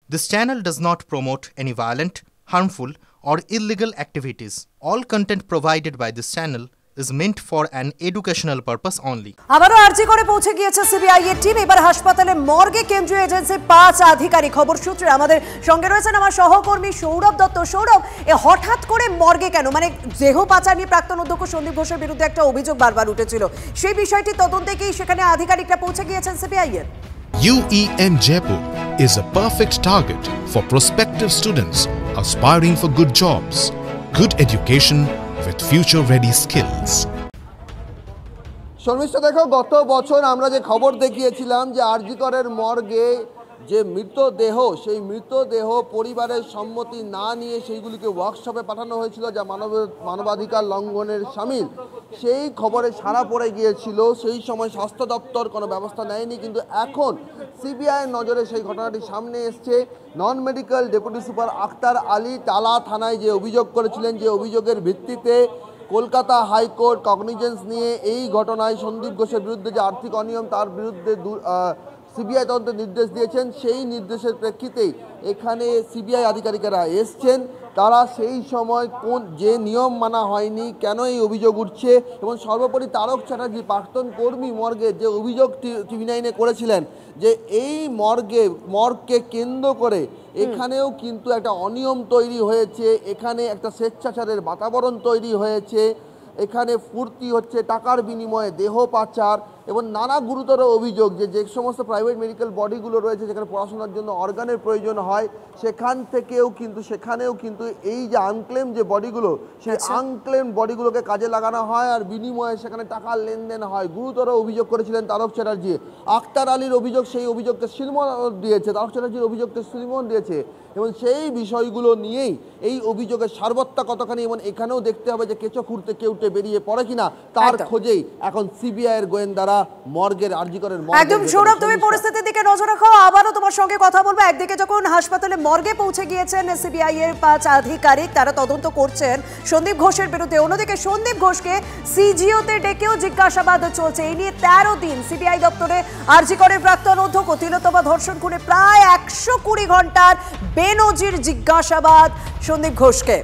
This channel does not promote any violent, harmful, or illegal activities. All content provided by this channel is meant for an educational purpose only. আবারও আরজি করে পৌঁছে গিয়েছে CBI এর team. এবার হাসপাতালে মর্গে কেন্দ্রীয় এজেন্সির 5 আধিকারিক। খবর সূত্রে আমাদের সঙ্গে রয়েছেন আমার সহকর্মী সৌরভ দত্ত। সৌরভ, হঠাৎ করে মর্গে কেন? মানে দেহ পাচার নিয়ে প্রাক্তন অধ্যক্ষ সন্দীপ ঘোষের বিরুদ্ধে একটা অভিযোগ বারবার উঠেছিল, সেই বিষয়টি তদন্তে কি সেখানে আধিকারিকরা পৌঁছে গিয়েছেন সিবিআই এর? UEM Jaipur is a perfect target for prospective students aspiring for good jobs, good education with future-ready skills. Sharmistha, দেখো, গত বছর আমরা যে খবর দেখিয়েছিলাম যে আরজি করের মর্গে যে মৃতদেহ, সেই মৃতদেহ পরিবারের সম্মতি না নিয়ে সেইগুলিকে ওয়ার্কশপে পাঠানো হয়েছিল, যা মানবাধিকার লঙ্ঘনের শামিল। সেই খবরে সাড়া পড়ে গিয়েছিল। সেই সময় স্বাস্থ্য দপ্তর কোনো ব্যবস্থা নেয়নি, কিন্তু এখন সিবিআইয়ের নজরে সেই ঘটনাটি সামনে এসছে। Non medical deputy super Akhtar Ali Tala থানায় যে অভিযোগ করেছিলেন, যে অভিযোগের ভিত্তিতে কলকাতা হাইকোর্ট কগনিজেন্স নিয়ে এই ঘটনায় সন্দীপ ঘোষের বিরুদ্ধে যে আর্থিক অনিয়ম, তার বিরুদ্ধে সিবিআই তদন্তের নির্দেশ দিয়েছেন। সেই নির্দেশের প্রেক্ষিতেই এখানে সিবিআই আধিকারিকেরা এসছেন। তারা সেই সময় যে নিয়ম মানা হয়নি, কেন এই অভিযোগ উঠছে, এবং সর্বোপরি তারক চ্যাটার্জি প্রাক্তন কর্মী মর্গে যে অভিযোগ টিভি9-এ করেছিলেন যে এই মর্গকে কেন্দ্র করে এখানেও কিন্তু একটা অনিয়ম তৈরি হয়েছে, এখানে একটা স্বেচ্ছাচারের বাতাবরণ তৈরি হয়েছে, এখানে ফুর্তি হচ্ছে, টাকার বিনিময়ে দেহ পাচার এবং নানা গুরুতর অভিযোগ যে সমস্ত প্রাইভেট মেডিকেল বডিগুলো রয়েছে যেখানে পড়াশোনার জন্য অর্গানের প্রয়োজন হয়, সেখানেও কিন্তু এই যে আনক্লেম যে বডিগুলো, সেই আনক্লেম বডিগুলোকে কাজে লাগানো হয় আর বিনিময়ে সেখানে টাকার লেনদেন হয়। গুরুতর অভিযোগ করেছিলেন তারক চ্যাটার্জি। আক্তার আলীর অভিযোগ, সেই অভিযোগকে সিলমোহর দিয়েছে, তারক চ্যাটার্জির অভিযোগকে সিলমোহর দিয়েছে, এবং সেই বিষয়গুলো নিয়েই এই অভিযোগের সারবত্তা কতখানি, এবং এখানেও দেখতে হবে যে কেঁচো খুঁড়তে কেউটে বেরিয়ে পড়ে কিনা, তার খোঁজেই এখন সিবিআই এর গোয়েন্দারা মর্গের আরজি করের মর্গে। একদম সৌরভ, তুমি পরিস্থিতির দিকে নজর রাখো, আবারও তোমার সঙ্গে কথা বলবো। একদিকে যখন হাসপাতালে মর্গে পৌঁছে গিয়েছেন সিবিআই এর 5 আধিকারিক, তারা তদন্ত করছেন সন্দীপ ঘোষের বিরুদ্ধে, অন্যদিকে সন্দীপ ঘোষকে সিজিওতে ডেকেও জিজ্ঞাসাবাদ চলছে। এই নিয়ে 13 দিন সিবিআই দপ্তরে আরজি করের প্রাক্তন অধ্যক্ষ তিলোত্তমা ধর্ষণ খুনে প্রায় 120 ঘন্টার বেনজির জিজ্ঞাসাবাদ সন্দীপ ঘোষকে।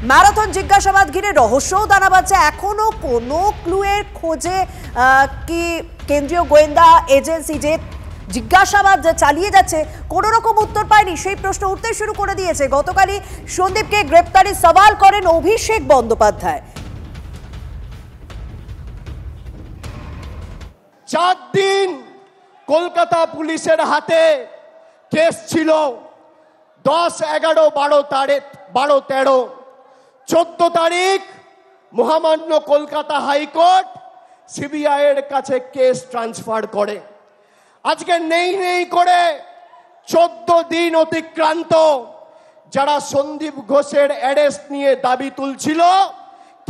ম্যারাথন জিজ্ঞাসাবাদ ঘিরে রহস্যও দানা বাঁধছে। এখনো কোনো ক্লুয়ের খোঁজে কি কেন্দ্রীয় গোয়েন্দা এজেন্সি যে জিজ্ঞাসাবাদ চালিয়ে যাচ্ছে কোনো রকম উত্তর পায়নি, সেই প্রশ্ন উঠতে শুরু করে দিয়েছে। গতকালই সন্দীপকে গ্রেপ্তারি সওয়াল করেন অভিষেক বন্দ্যোপাধ্যায়। 4 দিন কলকাতা পুলিশের হাতে কেস ছিল। 10, 11, 12 তারিখ, 12, 13, 14 তারিখ মহামান্য কলকাতা হাইকোর্ট সিবিআই এর কাছে কেস ট্রান্সফার করে। আজকে নেই করে 14 দিন অতিক্রান্ত। যারা সন্দীপ ঘোষের অ্যারেস্ট নিয়ে দাবি তুলছিল,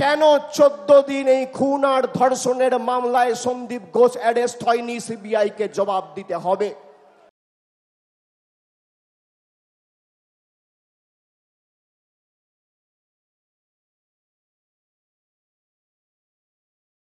কেন 14 দিন এই খুন আর ধর্ষণের মামলায় সন্দীপ ঘোষ অ্যারেস্ট হয়নি, সিবিআই কে জবাব দিতে হবে।